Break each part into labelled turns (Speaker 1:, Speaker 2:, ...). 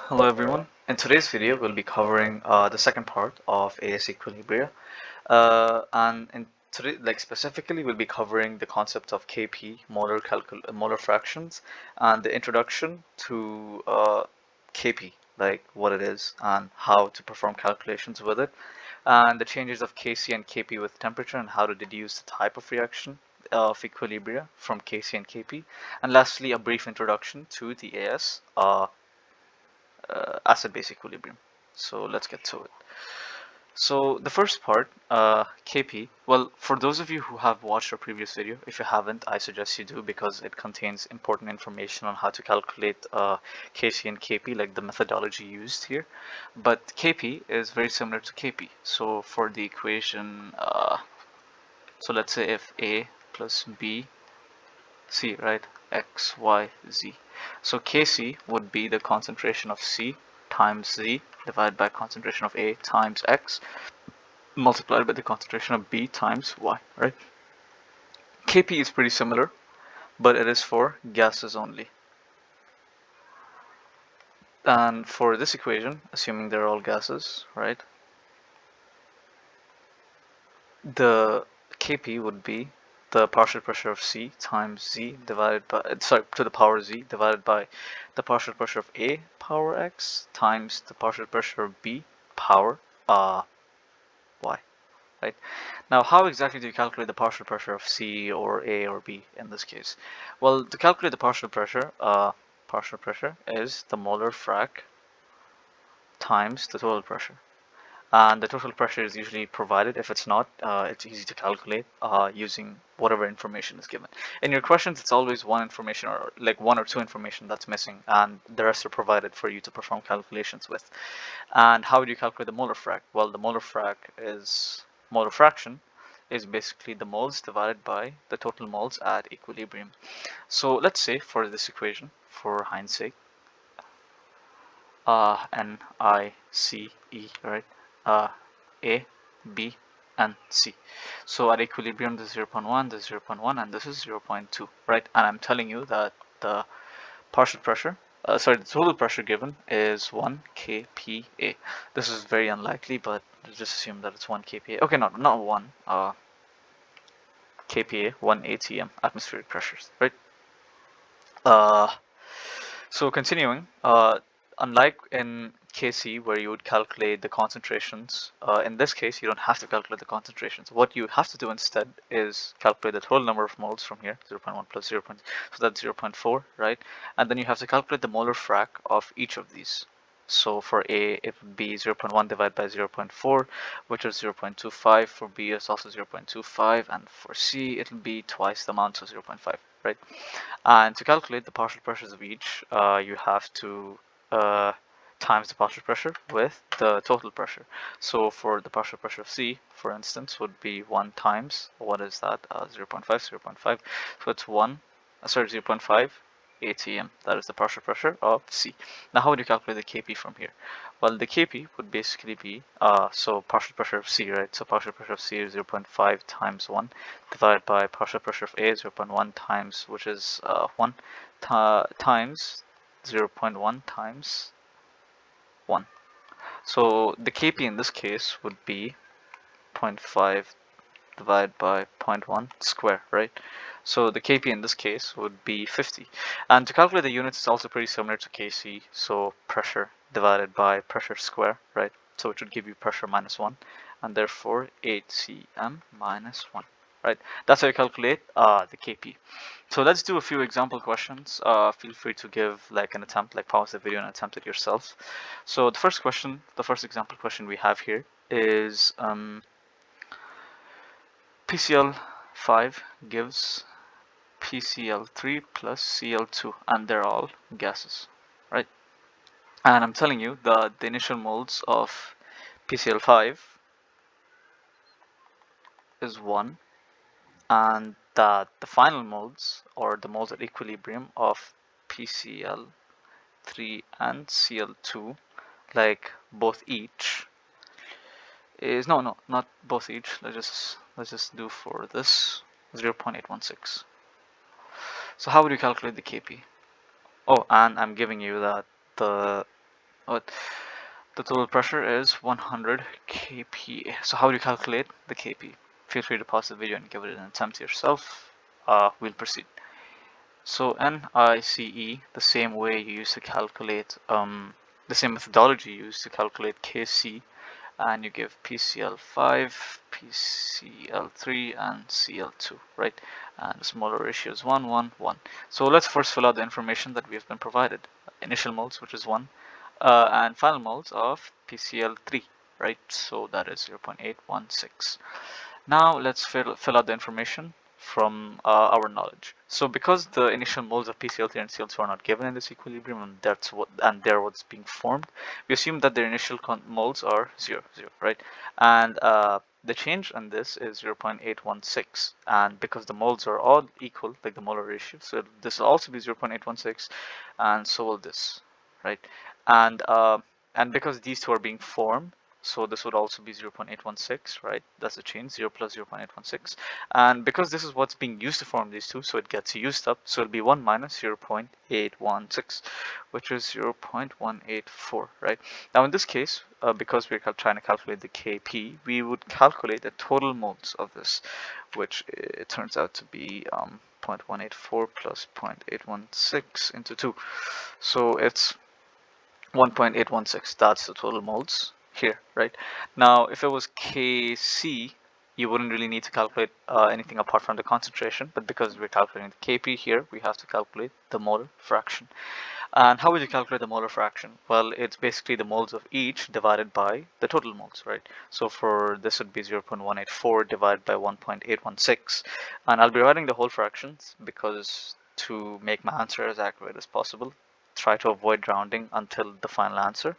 Speaker 1: Hello everyone. In today's video, we'll be covering the second part of AS Equilibria, and in today, specifically, we'll be covering the concept of Kp, molar fractions, and the introduction to Kp, like what it is and how to perform calculations with it, and the changes of Kc and Kp with temperature, and how to deduce the type of reaction of equilibria from Kc and Kp, and lastly, a brief introduction to the AS. Acid-base equilibrium. So let's get to it. So the first part, Kp, well, for those of you who have watched our previous video, if you haven't, I suggest you do because it contains important information on how to calculate Kc and Kp, like the methodology used here. But Kp is very similar to Kp. So for the equation, so let's say if A plus B, C, right? X, Y, Z. So Kc would be the concentration of C times Z divided by concentration of A times X multiplied by the concentration of B times Y, right? Kp is pretty similar, but it is for gases only. And for this equation, assuming they're all gases, right? The Kp would be the partial pressure of C times Z divided by, to the power Z divided by the partial pressure of A power X times the partial pressure of B power Y, right? Now, how exactly do you calculate the partial pressure of C or A or B in this case? Well, to calculate the partial pressure is the molar frac times the total pressure. And the total pressure is usually provided. If it's not, it's easy to calculate using whatever information is given. In your questions, it's always one information or like one or two information that's missing, and the rest are provided for you to perform calculations with. And how do you calculate the molar frac? Well, the molar fraction is basically the moles divided by the total moles at equilibrium. So let's say for this equation, for Heinz sake, NiCe, right? A, B, and C. So at equilibrium, this is 0.1, this is 0.1, and this is 0.2, right? And I'm telling you that the partial pressure, the total pressure given is 1 kPa. This is very unlikely, but just assume that it's 1 kPa. Okay, no, not 1 kPa, 1 atm, atmospheric pressures, right? So continuing, unlike in Kc where you would calculate the concentrations, in this case you don't have to calculate the concentrations. What you have to do instead is calculate the total number of moles from here, 0.1 plus 0. So that's 0.4, right? And then you have to calculate the molar frac of each of these. So for A, it would be 0.1 divided by 0.4, which is 0.25. For B, it's also 0.25. And for C, it'll be twice the amount, so 0.5, right? And to calculate the partial pressures of each, you have to times the partial pressure with the total pressure. So for the partial pressure of C, for instance, would be 1 times, what is that? 0.5, 0.5. So it's 0.5 atm. That is the partial pressure of C. Now, how would you calculate the Kp from here? Well, the Kp would basically be, so partial pressure of C, right? So partial pressure of C is 0.5 times 1 divided by partial pressure of A, 0.1 times, which is 1, times 0.1 times 1. So the Kp in this case would be 0.5 divided by 0.1 square, right? So the Kp in this case would be 50. And to calculate the units, it's also pretty similar to Kc. So pressure divided by pressure square, right? So it would give you pressure minus 1, and therefore 8cm minus 1, right? That's how you calculate the Kp. So let's do a few example questions. Feel free to give like an attempt, like pause the video and attempt it yourself. So the first question, the first example question we have here is PCl5 gives PCl3 plus Cl2, and they're all gases, right? And I'm telling you that the initial moles of PCl5 is 1, and that the final moles, or the moles at equilibrium of PCl3 and Cl2, like both each, is no, not both each. Let's just do for this 0.816. So how would you calculate the Kp? Oh, and I'm giving you that the But the total pressure is 100 kPa. So how do you calculate the kP? Feel free to pause the video and give it an attempt yourself. We'll proceed. So NICE, the same way you used to calculate, the same methodology you used to calculate Kc, and you give PCl5, PCl3, and Cl2, right? And the molar ratio is 1, 1, 1. So let's first fill out the information that we have been provided. Initial moles, which is 1, and final moles of PCl3, right? So that is 0.816. Now let's fill out the information from our knowledge. So because the initial moles of PCl3 and Cl2 are not given in this equilibrium, and they're what's being formed, we assume that their initial moles are 0, 0, right? And the change on this is 0.816, and because the moles are all equal, like the molar ratio, so this will also be 0.816, and so will this, right? And because these two are being formed, so this would also be 0.816, right? That's the change, 0 plus 0.816. And because this is what's being used to form these two, so it gets used up, so it'll be 1 minus 0.816, which is 0.184, right? Now in this case, because we're trying to calculate the Kp, we would calculate the total moles of this, which it turns out to be 0.184 plus 0.816 into 2. So it's 1.816. That's the total moles here, right? Now, if it was Kc, you wouldn't really need to calculate anything apart from the concentration, but because we're calculating the Kp here, we have to calculate the molar fraction. And how would you calculate the molar fraction? Well, it's basically the moles of each divided by the total moles, right? So for this would be 0.184 divided by 1.816. And I'll be writing the whole fractions because to make my answer as accurate as possible, try to avoid rounding until the final answer.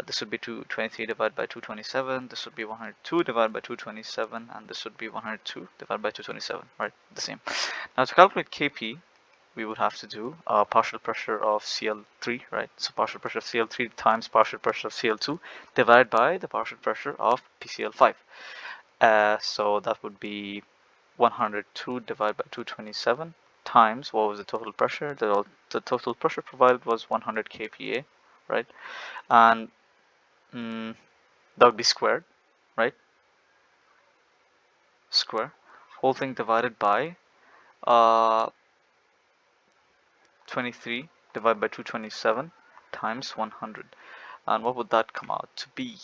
Speaker 1: This would be 223 divided by 227. This would be 102 divided by 227, and this would be 102 divided by 227, right? The same. Now to calculate Kp, we would have to do partial pressure of Cl3, right? So partial pressure of Cl3 times partial pressure of Cl2 divided by the partial pressure of PCl5. So that would be 102 divided by 227 times, what was the total pressure? The total pressure provided was 100 kPa, right? And that would be squared, right? Square. Whole thing divided by 23 divided by 227 times 100. And what would that come out to be?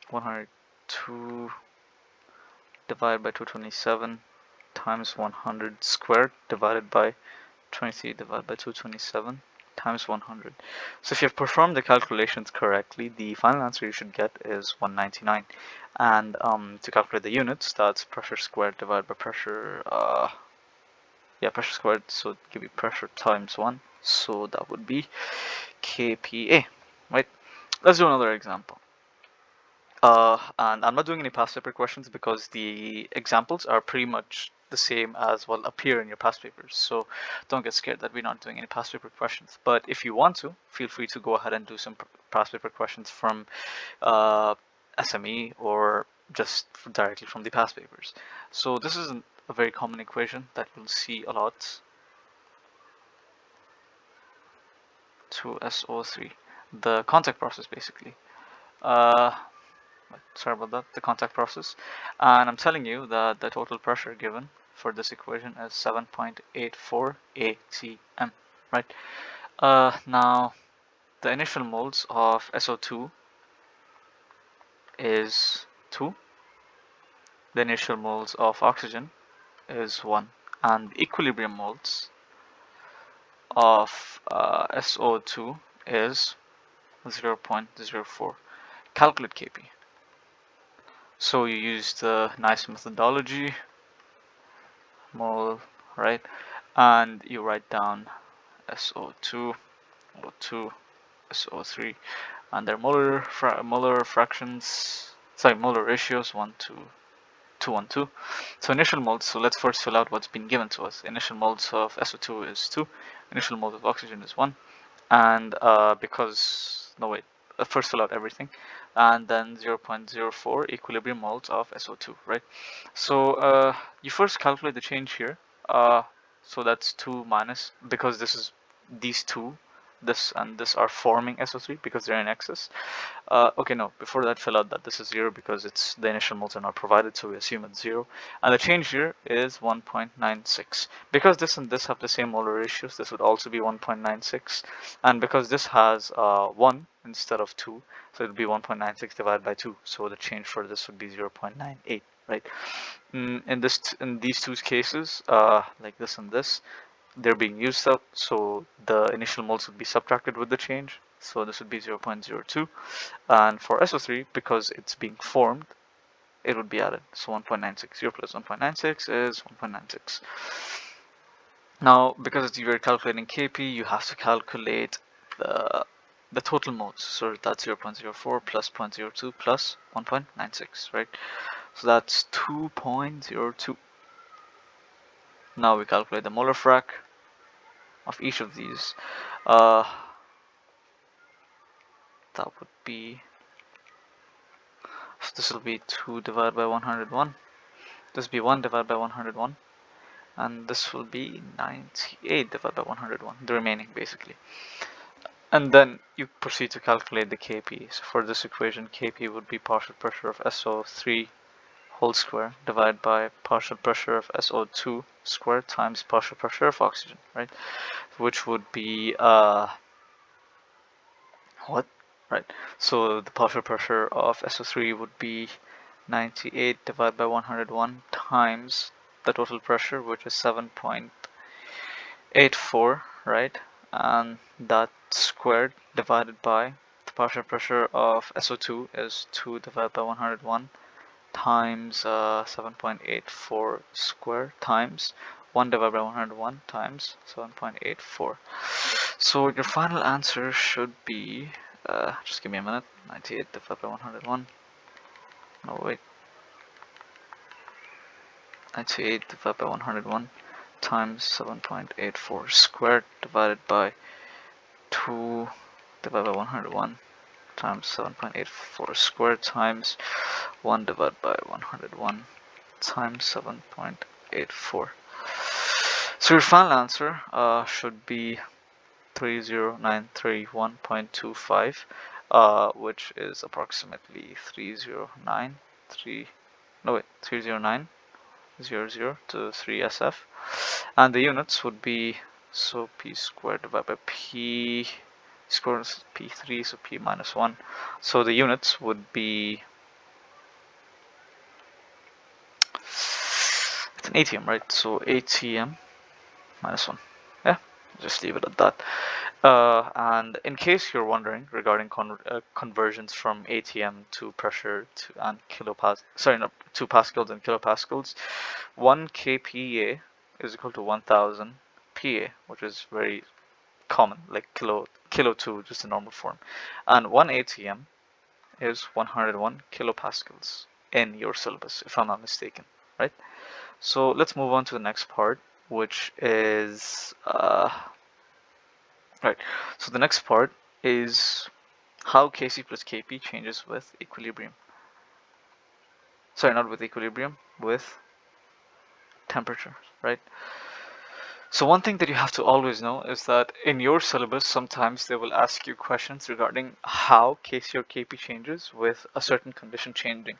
Speaker 1: 102 divided by 227 times 100 squared divided by 23 divided by 227 times 100. So if you have performed the calculations correctly, the final answer you should get is 199. And to calculate the units, that's pressure squared divided by pressure, pressure squared, so give you pressure times 1. So that would be kPa, right? Let's do another example. And I'm not doing any past paper questions because the examples are pretty much the same as will appear in your past papers. So don't get scared that we're not doing any past paper questions. But if you want to, feel free to go ahead and do some past paper questions from SME or just directly from the past papers. So this is a very common equation that you'll see a lot. 2SO3, the contact process basically. Sorry about that, the contact process. And I'm telling you that the total pressure given for this equation is 7.84 atm, right? Now, the initial moles of SO2 is 2. The initial moles of oxygen is 1. And the equilibrium moles of SO2 is 0.04. Calculate Kp. So you use the nice methodology, mole, right? And you write down SO2, O2, SO3, and their molar fractions, sorry, molar ratios 1 to 2, 1, 2. So initial moles, so let's first fill out what's been given to us. Initial moles of SO2 is 2, initial moles of oxygen is 1, and first fill out everything, and then 0.04 equilibrium moles of SO2, right? So you first calculate the change here. So that's 2 minus, because this is these two this and this are forming SO3 because they're in excess. Okay, no, before that fill out that this is 0 because it's the initial moles are not provided, so we assume it's 0. And the change here is 1.96. Because this and this have the same molar ratios, this would also be 1.96. And because this has 1 instead of 2, so it would be 1.96 divided by 2. So the change for this would be 0.98, right? In these two cases, like this and this, they're being used up, so the initial moles would be subtracted with the change, so this would be 0.02. And for SO3, because it's being formed, it would be added, so 1.96. 0 plus 1.96 is 1.96. Now, because you're calculating Kp, you have to calculate the total moles, so that's 0.04 plus 0.02 plus 1.96, right? So that's 2.02. Now we calculate the molar frac of each of these. That would be, so this will be 2 divided by 101. This will be 1 divided by 101. And this will be 98 divided by 101, the remaining basically. And then you proceed to calculate the Kp. So for this equation, Kp would be partial pressure of SO3 whole square divided by partial pressure of SO2 square times partial pressure of oxygen, right? Which would be what? Right. So the partial pressure of SO3 would be 98 divided by 101 times the total pressure, which is 7.84, right? And that squared divided by the partial pressure of SO2 is 2 divided by 101 times 7.84 square times 1 divided by 101 times 7.84. So your final answer should be, just give me a minute, 98 divided by 101. No, wait. 98 divided by 101 times 7.84 squared divided by 2 divided by 101 times 7.84 squared times 1 divided by 101 times 7.84. So your final answer should be 30931.25, which is approximately 309 00 to 3 SF, and the units would be, so p squared divided by p squared is p3, so p minus 1, so the units would be, it's an ATM, right? So ATM minus 1. Yeah, just leave it at that. And in case you're wondering regarding conversions from ATM to pressure to to pascals and kilopascals, 1 kPa is equal to 1000 Pa, which is very common, like kilo to just a normal form, and 1 ATM is 101 kilopascals in your syllabus, if I'm not mistaken, right? So let's move on to the next part, which is right. So the next part is how Kc plus Kp changes with equilibrium. Sorry, not with equilibrium, with temperature, right? So one thing that you have to always know is that in your syllabus, sometimes they will ask you questions regarding how Kc or Kp changes with a certain condition changing.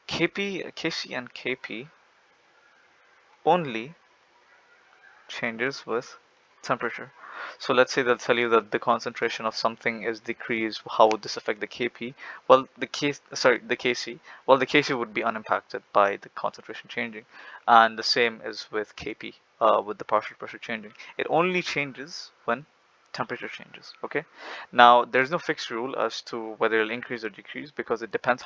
Speaker 1: Kc and Kp only changes with temperature. So let's say they'll tell you that the concentration of something is decreased. How would this affect the Kp? Well, the Kc. Well, the Kc would be unimpacted by the concentration changing, and the same is with Kp, with the partial pressure changing. It only changes when temperature changes. Okay. Now there's no fixed rule as to whether it'll increase or decrease because it depends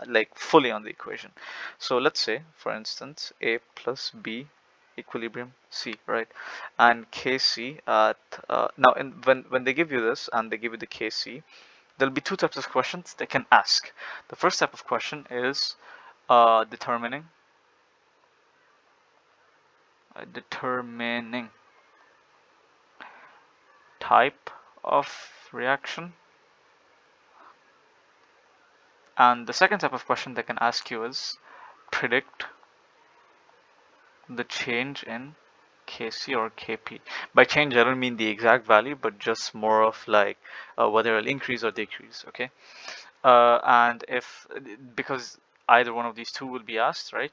Speaker 1: like fully on the equation. So let's say, for instance, A plus B equilibrium C, right? And Kc at now, when they give you this and they give you the Kc, there'll be two types of questions they can ask. The first type of question is determining type of reaction, and the second type of question they can ask you is predict the change in Kc or Kp. By change, I don't mean the exact value, but just more of like whether it'll increase or decrease. Okay, and if because either one of these two will be asked, right?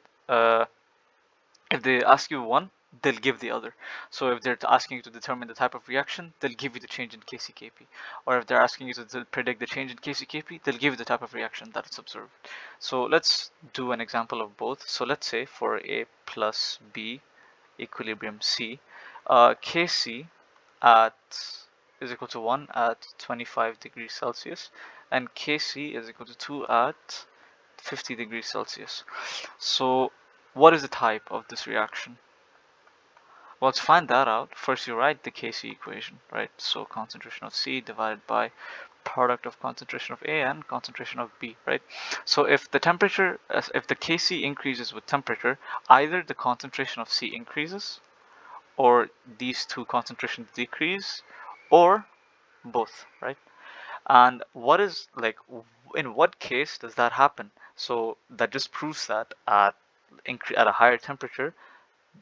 Speaker 1: If they ask you one, they'll give the other. So if they're asking you to determine the type of reaction, they'll give you the change in KCKP. Or if they're asking you to predict the change in KCKP, they'll give you the type of reaction that it's observed. So let's do an example of both. So let's say for A plus B equilibrium C, Kc at is equal to 1 at 25 degrees Celsius, and Kc is equal to 2 at 50 degrees Celsius. So what is the type of this reaction? Well, to find that out, first you write the Kc equation, right? So concentration of C divided by product of concentration of A and concentration of B, right? So if the temperature, if the Kc increases with temperature, either the concentration of C increases, or these two concentrations decrease, or both, right? And what is like, in what case does that happen? So that just proves that at a higher temperature,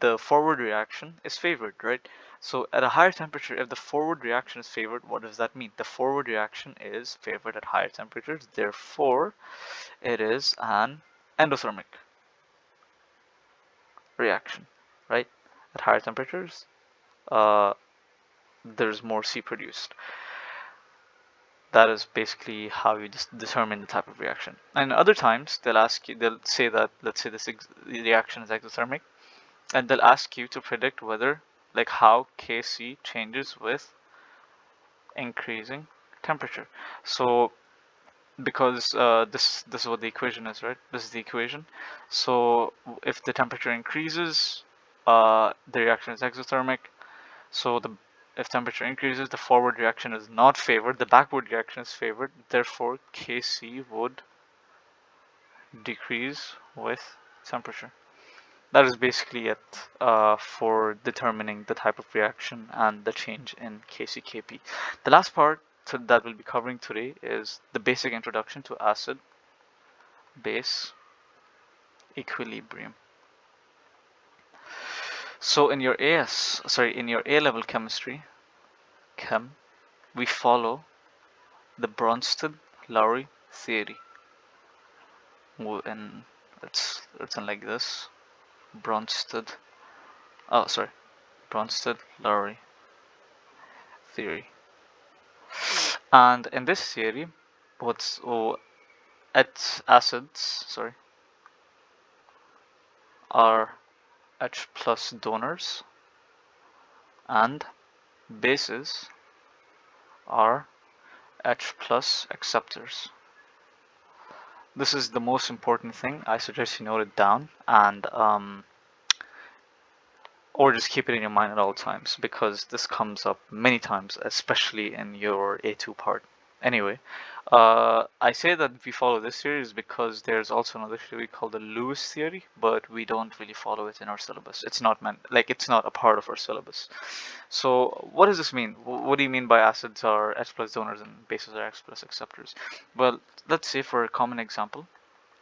Speaker 1: the forward reaction is favored, right? So at a higher temperature, if the forward reaction is favored, what does that mean? The forward reaction is favored at higher temperatures, therefore it is an endothermic reaction, right? At higher temperatures, uh, there's more C produced. That is basically how you just determine the type of reaction. And other times they'll ask you, they'll say that, let's say this reaction is exothermic, and they'll ask you to predict whether, like, how Kc changes with increasing temperature. So because this is what the equation is, right? This is the equation. So if the temperature increases, the reaction is exothermic. So if temperature increases, the forward reaction is not favored, the backward reaction is favored, therefore Kc would decrease with temperature. That is basically it for determining the type of reaction and the change in KCKP. The last part that we'll be covering today is the basic introduction to acid-base equilibrium. So in your A-level chemistry, chem, we follow the Bronsted-Lowry theory. And it's written like this: Bronsted, Bronsted-Lowry theory. And in this theory, acids are H plus donors and bases are H plus acceptors. This is the most important thing. I suggest you note it down, and or just keep it in your mind at all times, because this comes up many times, especially in your A2 part. Anyway, I say that we follow this series because there's also another theory called the Lewis theory, but we don't really follow it in our syllabus. It's not it's not a part of our syllabus. So what does this mean? What do you mean by acids are H plus donors and bases are X plus acceptors? Well, let's say for a common example,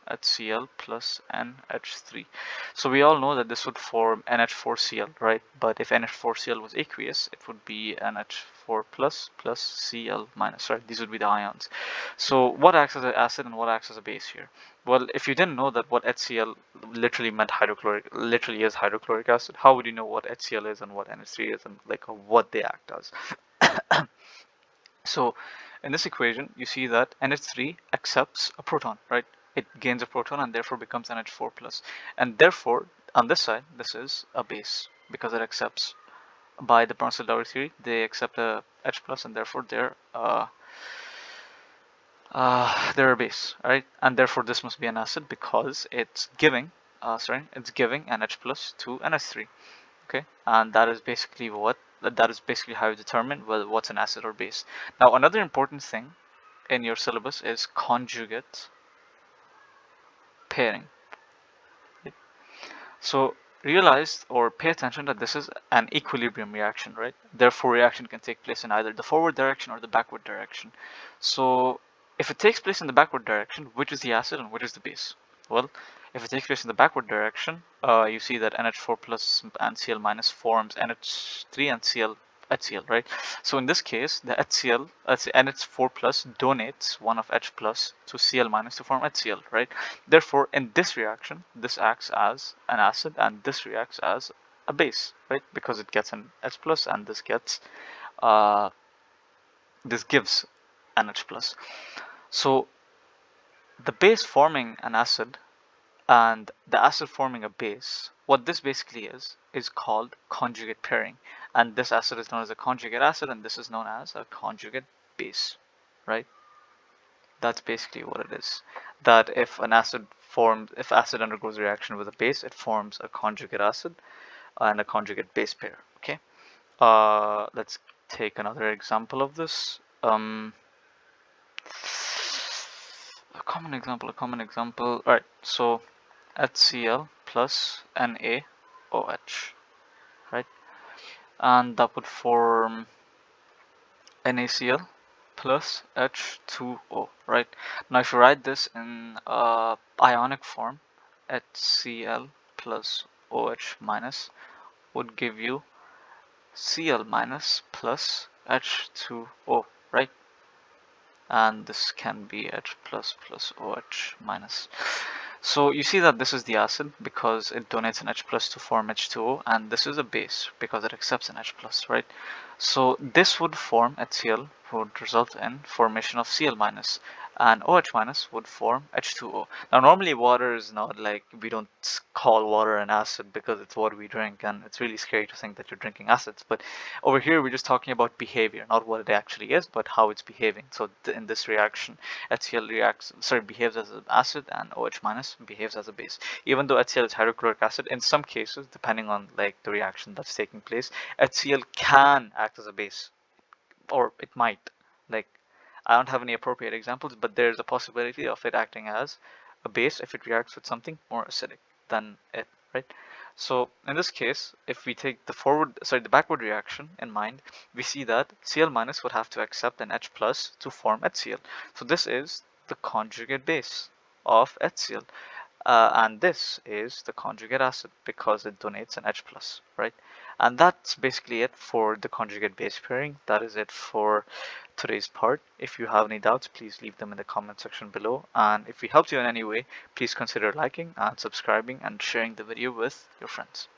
Speaker 1: HCl plus NH3. So we all know that this would form NH4Cl, right? But if NH4Cl was aqueous, it would be NH4 plus Cl minus, right? These would be the ions. So what acts as an acid and what acts as a base here? Well, if you didn't know that what HCl literally is hydrochloric acid, how would you know what HCl is and what NH3 is and like what they act as? So in this equation, you see that NH3 accepts a proton, right? It gains a proton and therefore becomes NH4 plus. And therefore, on this side, this is a base because it accepts, by the Bronsted-Lowry theory, they accept a H plus and therefore they're a base, right? And therefore this must be an acid because it's giving, an H plus to NH3. Okay, and that is basically how you determine what's an acid or base. Now another important thing in your syllabus is conjugate pairing. So realize or pay attention that this is an equilibrium reaction, right? Therefore reaction can take place in either the forward direction or the backward direction. So if it takes place in the backward direction, which is the acid and which is the base? Well, if it takes place in the backward direction, you see that NH4 plus and Cl minus forms NH3 and Cl HCl, right? So in this case, the HCl, NH4 plus donates one of H plus to Cl minus to form HCl, right? Therefore, in this reaction, this acts as an acid and this reacts as a base, right? Because it gets an H plus and uh, this gives an H plus. So the base forming an acid and the acid forming a base, what this basically is called conjugate pairing, and this acid is known as a conjugate acid and this is known as a conjugate base, right? That's basically what it is. That if acid undergoes a reaction with a base, it forms a conjugate acid and a conjugate base pair. Okay, let's take another example of this. A common example. All right, so HCl plus NaOH, right? And that would form NaCl plus H2O, right? Now if you write this in ionic form, HCl plus OH minus would give you Cl minus plus H2O, right? And this can be H plus plus OH minus. So you see that this is the acid because it donates an H plus to form H2O, and this is a base because it accepts an H plus, right? So this would form HCl, would result in formation of Cl minus, and OH minus would form H2O. Now normally water is not like, we don't call water an acid because it's what we drink, and it's really scary to think that you're drinking acids. But over here we're just talking about behavior, not what it actually is, but how it's behaving. So in this reaction, HCl behaves as an acid and OH minus behaves as a base. Even though HCl is hydrochloric acid, in some cases, depending on like the reaction that's taking place, HCl can act as a base, or it might. Like, I don't have any appropriate examples, but there's a possibility of it acting as a base if it reacts with something more acidic than it, right? So in this case, if we take the backward reaction in mind, we see that Cl minus would have to accept an H plus to form HCl. So this is the conjugate base of HCl. And this is the conjugate acid because it donates an H plus, right? And that's basically it for the conjugate base pairing. That is it for today's part. If you have any doubts, please leave them in the comment section below. And if we helped you in any way, please consider liking and subscribing and sharing the video with your friends.